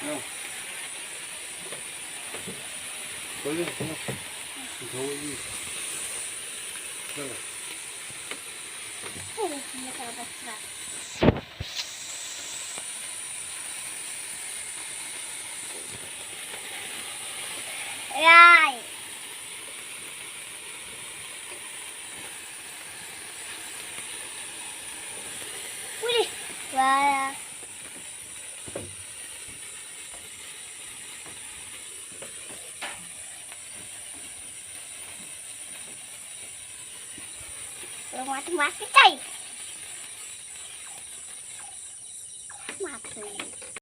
Ya. Böyle tamam. Tavuğu iyi. Böyle. Ne kadar bastılar. Ay. Wih, wah. Belum mati-mati, coy. Mati.